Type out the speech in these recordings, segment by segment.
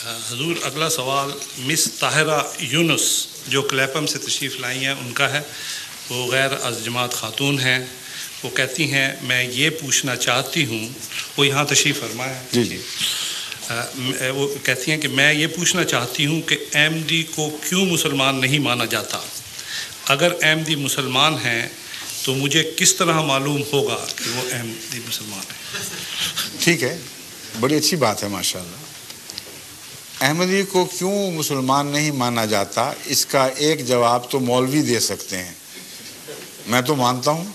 حضور اگلا سوال مس طاہرہ یونس جو کلیپم سے تشریف لائی ہیں ان کا ہے. وہ غیر از جماعت خاتون ہیں. وہ کہتی ہیں میں یہ پوچھنا چاہتی ہوں، وہ یہاں تشریف فرما ہے. جی وہ کہتی ہیں کہ میں یہ پوچھنا چاہتی ہوں کہ احمدی کو کیوں مسلمان نہیں مانا جاتا؟ اگر احمدی مسلمان ہیں تو مجھے کس طرح معلوم ہوگا کہ وہ احمدی مسلمان ہیں؟ ٹھیک ہے، بڑی اچھی بات ہے ماشاءاللہ. احمدی کو کیوں مسلمان نہیں مانا جاتا، اس کا ایک جواب تو مولوی دے سکتے ہیں. میں تو مانتا ہوں،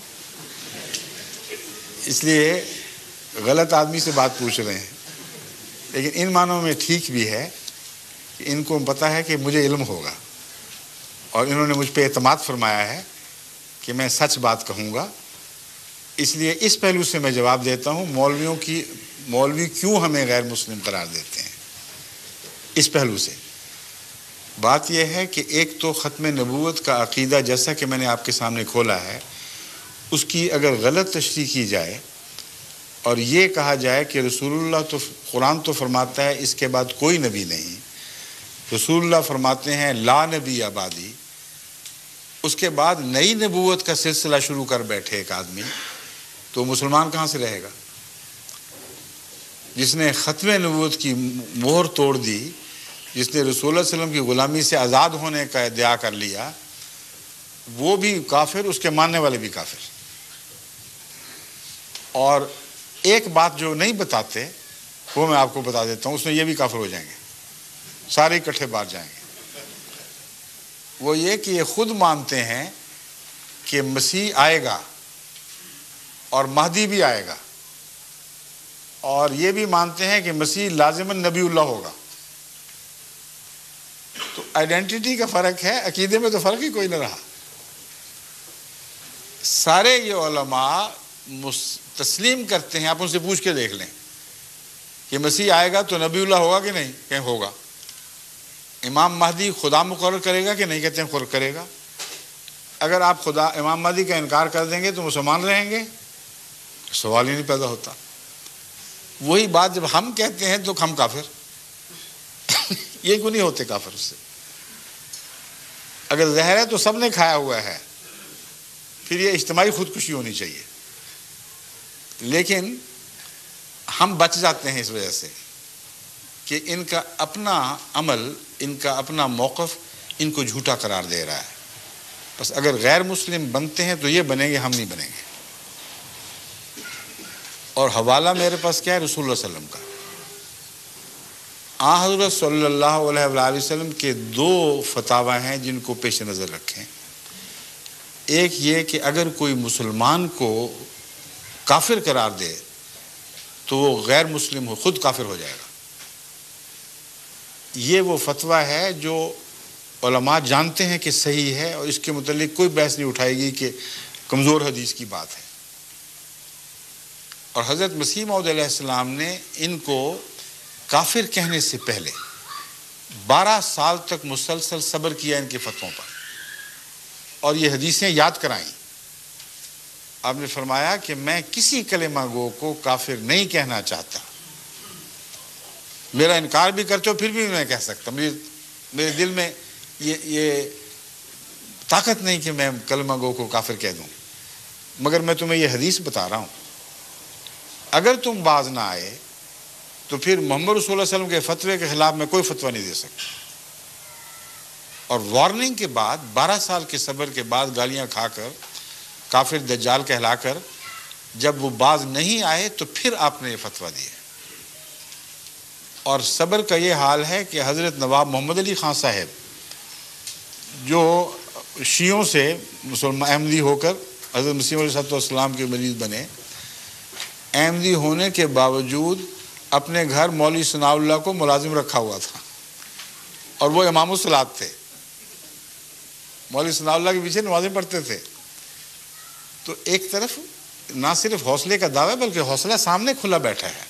اس لیے غلط آدمی سے بات پوچھ رہے ہیں. لیکن ان معنوں میں ٹھیک بھی ہے کہ ان کو پتہ ہے کہ مجھے علم ہوگا، اور انہوں نے مجھ پہ اعتماد فرمایا ہے کہ میں سچ بات کہوں گا. اس لیے اس پہلو سے میں جواب دیتا ہوں مولوی کیوں ہمیں غیر مسلم قرار دیتے ہیں. اس پہلو سے بات یہ ہے کہ ایک تو ختم نبوت کا عقیدہ جیسا کہ میں نے آپ کے سامنے کھولا ہے، اس کی اگر غلط تشریح کی جائے اور یہ کہا جائے کہ رسول اللہ تو قرآن تو فرماتا ہے اس کے بعد کوئی نبی نہیں، رسول اللہ فرماتے ہیں لا نبی آبادی، اس کے بعد نئی نبوت کا سلسلہ شروع کر بیٹھے ایک آدمی، تو مسلمان کہاں سے رہے گا؟ جس نے ختم نبوت کی مہر توڑ دی، جس نے رسول اللہ صلی اللہ علیہ وسلم کی غلامی سے آزاد ہونے کا ادعا کر لیا، وہ بھی کافر، اس کے ماننے والے بھی کافر. اور ایک بات جو نہیں بتاتے وہ میں آپ کو بتا دیتا ہوں، اس میں یہ بھی کافر ہو جائیں گے، سارے اکٹھے باہر جائیں گے. وہ یہ کہ یہ خود مانتے ہیں کہ مسیح آئے گا اور مہدی بھی آئے گا، اور یہ بھی مانتے ہیں کہ مسیح لازماً نبی اللہ ہوگا. تو آئیڈینٹی کا فرق ہے، عقیدے میں تو فرق ہی کوئی نہ رہا. سارے یہ علماء تسلیم کرتے ہیں، آپ ان سے پوچھ کے دیکھ لیں کہ مسیح آئے گا تو نبی اللہ ہوگا کہ نہیں؟ کہ ہوگا. امام مہدی خدا مقرر کرے گا کہ نہیں؟ کہتے ہیں مقرر کرے گا. اگر آپ امام مہدی کا انکار کر دیں گے تو مسلمان رہیں گے؟ سوال ہی نہیں پیدا ہوتا. وہی بات جب ہم کہتے ہیں تو ہم کافر یہ کیوں نہیں ہوتے کافر اس سے؟ اگر زہر ہے تو سب نے کھایا ہوا ہے، پھر یہ اجتماعی خودکشی ہونی چاہیے. لیکن ہم بچ جاتے ہیں اس وجہ سے کہ ان کا اپنا عمل، ان کا اپنا موقف ان کو جھوٹا قرار دے رہا ہے. بس اگر غیر مسلم بنتے ہیں تو یہ بنیں گے، ہم نہیں بنیں گے. اور حوالہ میرے پاس کیا ہے؟ رسول اللہ صلی اللہ علیہ وسلم کا. حضرت صلی اللہ علیہ وآلہ وسلم کے دو فتاوی ہیں جن کو پیش نظر رکھیں. ایک یہ کہ اگر کوئی مسلمان کو کافر قرار دے تو وہ غیر مسلم ہو، خود کافر ہو جائے گا. یہ وہ فتویٰ ہے جو علماء جانتے ہیں کہ صحیح ہے، اور اس کے متعلق کوئی بحث نہیں اٹھائے گی کہ کمزور حدیث کی بات ہے. اور حضرت مسیح موعود علیہ السلام نے ان کو کافر کہنے سے پہلے 12 سال تک مسلسل صبر کیا ان کے فتووں پر، اور یہ حدیثیں یاد کرائیں. آپ نے فرمایا کہ میں کسی کلمہ گو کو کافر نہیں کہنا چاہتا، میرا انکار بھی کرتے ہو پھر بھی میں کہہ سکتا، میرے دل میں یہ طاقت نہیں کہ میں کلمہ گو کو کافر کہہ دوں. مگر میں تمہیں یہ حدیث بتا رہا ہوں، اگر تم باز نہ آئے تو پھر محمد رسول اللہ علیہ وسلم کے فتوے کے خلاف میں کوئی فتویٰ نہیں دے سکتا. اور وارننگ کے بعد 12 سال کے صبر کے بعد گالیاں کھا کر کافر دجال کہلا کر جب وہ باز نہیں آئے تو پھر آپ نے یہ فتویٰ دیا. اور صبر کا یہ حال ہے کہ حضرت نواب محمد علی خان صاحب جو شیعوں سے مسلمان احمدی ہو کر حضرت مسیح علیہ السلام کے مریض بنے، احمدی ہونے کے باوجود اپنے گھر مولوی ثناء اللہ کو ملازم رکھا ہوا تھا، اور وہ امام الصلاۃ تھے. مولوی ثناء اللہ کے پیچھے نمازیں پڑھتے تھے. تو ایک طرف نہ صرف حوصلے کا دعویٰ بلکہ حوصلہ سامنے کھلا بیٹھا ہے.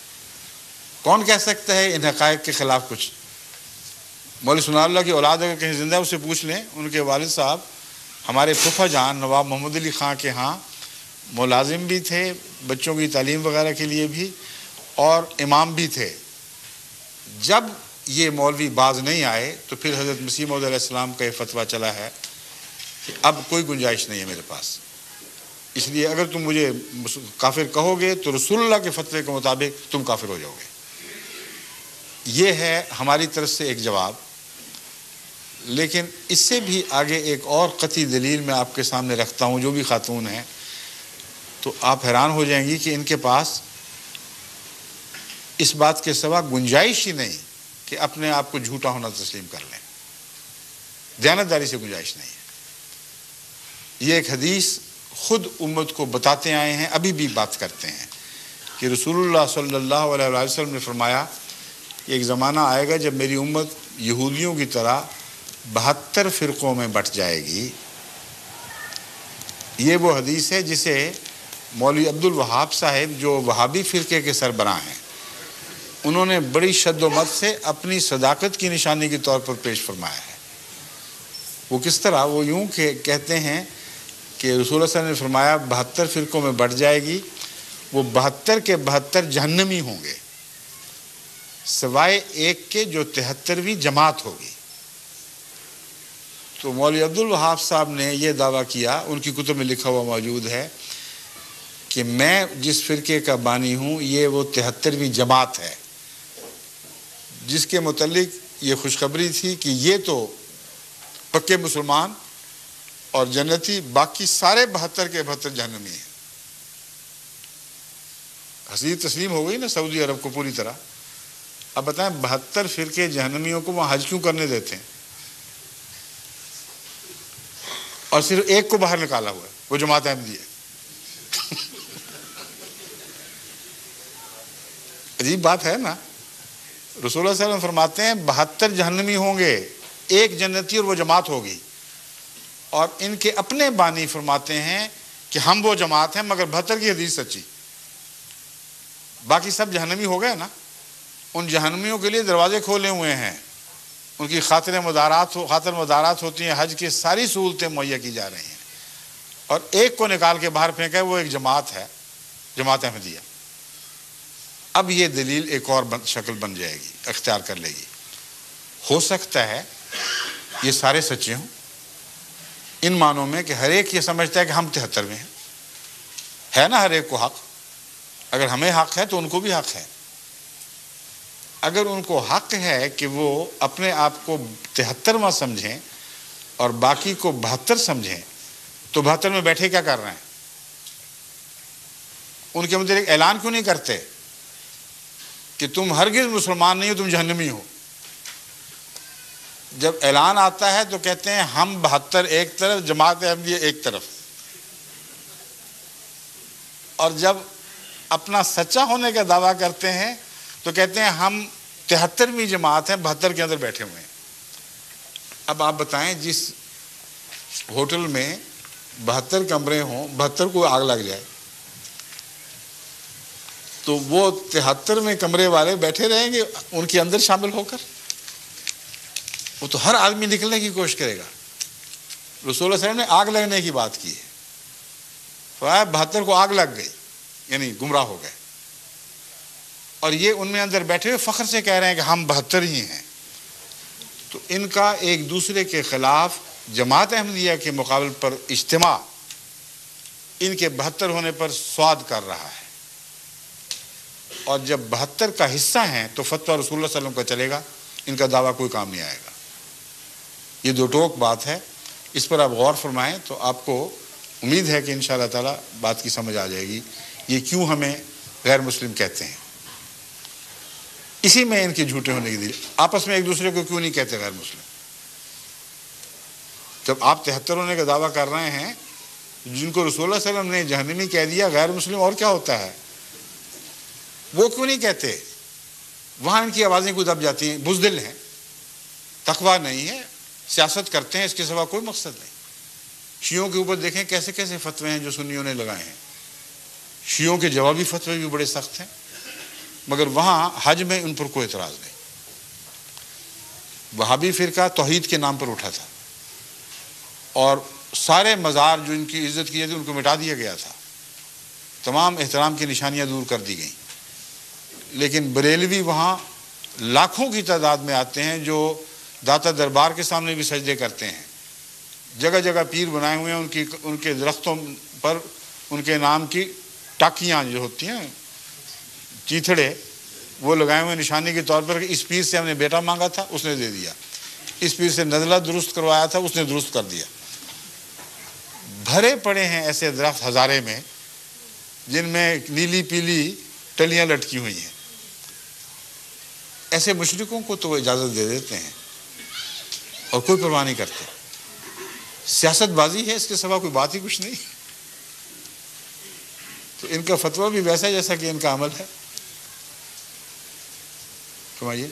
کون کہہ سکتا ہے ان حقائق کے خلاف کچھ؟ مولوی ثناء اللہ کی اولاد اگر کہیں زندہ ہے اس سے پوچھ لیں. ان کے والد صاحب ہمارے پھوپھا جان نواب محمد علی خان کے ہاں ملازم بھی تھے، بچوں کی تعلیم وغیرہ کے لیے بھی، اور امام بھی تھے. جب یہ مولوی باز نہیں آئے تو پھر حضرت مسیح موعود علیہ السلام کا یہ فتویٰ چلا ہے کہ اب کوئی گنجائش نہیں ہے میرے پاس، اس لیے اگر تم مجھے کافر کہو گے تو رسول اللہ کے فتوے کے مطابق تم کافر ہو جاؤ گے۔ یہ ہے ہماری طرف سے ایک جواب، لیکن اس سے بھی آگے ایک اور قطعی دلیل میں آپ کے سامنے رکھتا ہوں، جو بھی خاتون ہیں تو آپ حیران ہو جائیں گی کہ ان کے پاس اس بات کے سوا گنجائش ہی نہیں کہ اپنے آپ کو جھوٹا ہونا تسلیم کر لیں، دیانتداری سے گنجائش نہیں ہے۔ یہ ایک حدیث خود امت کو بتاتے آئے ہیں، ابھی بھی بات کرتے ہیں کہ رسول اللہ صلی اللہ علیہ وسلم نے فرمایا کہ ایک زمانہ آئے گا جب میری امت یہودیوں کی طرح 72 فرقوں میں بٹ جائے گی۔ یہ وہ حدیث ہے جسے مولوی عبد الوہاب صاحب جو وہابی فرقے کے سربراہ ہیں، انہوں نے بڑی شد و مت سے اپنی صداقت کی نشانی کے طور پر پیش فرمایا ہے۔ وہ کس طرح؟ وہ یوں کہ کہتے ہیں کہ رسول اللہ صلی اللہ علیہ وسلم نے فرمایا 72 فرقوں میں بٹ جائے گی، وہ 72 کے 72 جہنمی ہوں گے، سوائے ایک کے جو 73ویں جماعت ہوگی۔ تو مولوی عبد الوہاب صاحب نے یہ دعویٰ کیا، ان کی کتب میں لکھا ہوا موجود ہے کہ میں جس فرقے کا بانی ہوں یہ وہ 73ویں جماعت ہے، جس کے متعلق یہ خوشخبری تھی کہ یہ تو پکے مسلمان اور جنتی، باقی سارے 72 کے 72 جہنمی ہیں۔ حدیث تسلیم ہو گئی نا سعودی عرب کو پوری طرح۔ اب بتائیں 72 فرقے جہنمیوں کو وہاں حج کیوں کرنے دیتے ہیں اور صرف ایک کو باہر نکالا ہوا ہے، وہ جماعت احمدیہ ہے؟ عجیب بات ہے نا۔ رسول اللہ صلی اللہ علیہ وسلم فرماتے ہیں 72 جہنمی ہوں گے، ایک جنتی اور وہ جماعت ہوگی، اور ان کے اپنے بانی فرماتے ہیں کہ ہم وہ جماعت ہیں مگر 72 کی حدیث سچی، باقی سب جہنمی ہو گئے نا۔ ان جہنمیوں کے لیے دروازے کھولے ہوئے ہیں، ان کی خاطر مدارات ہوتی ہیں، حج کی ساری سہولتیں مہیا کی جا رہی ہیں، اور ایک کو نکال کے باہر پھینکا ہے، وہ ایک جماعت ہے، جماعت احمدیہ۔ اب یہ دلیل ایک اور شکل بن جائے گی، اختیار کر لے گی۔ ہو سکتا ہے یہ سارے سچے ہوں، ان معنوں میں کہ ہر ایک یہ سمجھتا ہے کہ ہم 73ویں ہیں، ہے نا ہر ایک کو حق۔ اگر ہمیں حق ہے تو ان کو بھی حق ہے۔ اگر ان کو حق ہے کہ وہ اپنے آپ کو 73واں سمجھیں اور باقی کو 72 سمجھیں، تو 72 میں بیٹھے کیا کر رہے ہیں؟ ان کے متعلق اعلان کیوں نہیں کرتے کہ تم ہرگز مسلمان نہیں ہو، تم جہنمی ہو؟ جب اعلان آتا ہے تو کہتے ہیں ہم 72 ایک طرف، جماعت احمدیہ ایک طرف، اور جب اپنا سچا ہونے کا دعویٰ کرتے ہیں تو کہتے ہیں ہم 73ویں جماعت ہیں، 72 کے اندر بیٹھے ہوئے ہیں۔ اب آپ بتائیں جس ہوٹل میں 72 کمرے ہوں، 72 کو آگ لگ جائے تو وہ 73ویں کمرے والے بیٹھے رہیں گے ان کے اندر شامل ہو کر؟ وہ تو ہر آدمی نکلنے کی کوشش کرے گا۔ رسول اللہ صلی اللہ علیہ وسلم نے آگ لگنے کی بات کی ہے، 72 کو آگ لگ گئی، یعنی گمراہ ہو گئے، اور یہ ان میں اندر بیٹھے ہوئے فخر سے کہہ رہے ہیں کہ ہم 72 ہی ہیں۔ تو ان کا ایک دوسرے کے خلاف جماعت احمدیہ کے مقابل پر اجتماع ان کے 72 ہونے پر سواد کر رہا ہے، اور جب 72 کا حصہ ہیں تو فتویٰ رسول اللہ صلی اللہ علیہ وسلم کا چلے گا، ان کا دعویٰ کوئی کام نہیں آئے گا۔ یہ دو ٹوک بات ہے، اس پر آپ غور فرمائیں تو آپ کو امید ہے کہ انشاءاللہ تعالی بات کی سمجھ آ جائے گی یہ کیوں ہمیں غیر مسلم کہتے ہیں۔ اسی میں ان کے جھوٹے ہونے کی دلیل، آپس میں ایک دوسرے کو کیوں نہیں کہتے غیر مسلم؟ جب آپ 73 ہونے کا دعویٰ کر رہے ہیں، جن کو رسول اللہ صلی اللہ علیہ وسلم نے جہنمی کہہ دیا، غیر مسلم اور کیا ہوتا ہے؟ وہ کیوں نہیں کہتے؟ وہاں ان کی آوازیں کوئی دب جاتی ہیں، بزدل ہیں، تقویٰ نہیں ہے، سیاست کرتے ہیں، اس کے سوا کوئی مقصد نہیں۔ شیعوں کے اوپر دیکھیں کیسے کیسے فتوے ہیں جو سنیوں نے لگائے ہیں، شیعوں کے جوابی فتوے بھی بڑے سخت ہیں، مگر وہاں حج میں ان پر کوئی اعتراض نہیں۔ وہابی فرقہ توحید کے نام پر اٹھا تھا، اور سارے مزار جو ان کی عزت کی جاتی ان کو مٹا دیا گیا تھا، تمام احترام کی نشانیاں دور کر دی گئیں، لیکن بریلوی وہاں لاکھوں کی تعداد میں آتے ہیں جو داتا دربار کے سامنے بھی سجدے کرتے ہیں. جگہ جگہ پیر بنائے ہوئے ہیں, ان کے درختوں پر ان کے نام کی ٹاکیاں جو ہوتی ہیں, چیتھڑے, وہ لگائے ہوئے نشانی کے طور پر کہ اس پیر سے ہم نے بیٹا مانگا تھا, اس نے دے دیا. اس پیر سے نزلہ درست کروایا تھا, اس نے درست کر دیا. بھرے پڑے ہیں ایسے درخت ہزارے میں جن میں نیلی پیلی ٹلیاں لٹکی ہوئی ہیں. ایسے مشرکوں کو تو وہ اجازت دے دیتے ہیں اور کوئی پرواہ نہیں کرتے. سیاست بازی ہے, اس کے سوا کوئی بات ہی کچھ نہیں. تو ان کا فتویٰ بھی ویسا جیسا کہ ان کا عمل ہے. فرمائیے.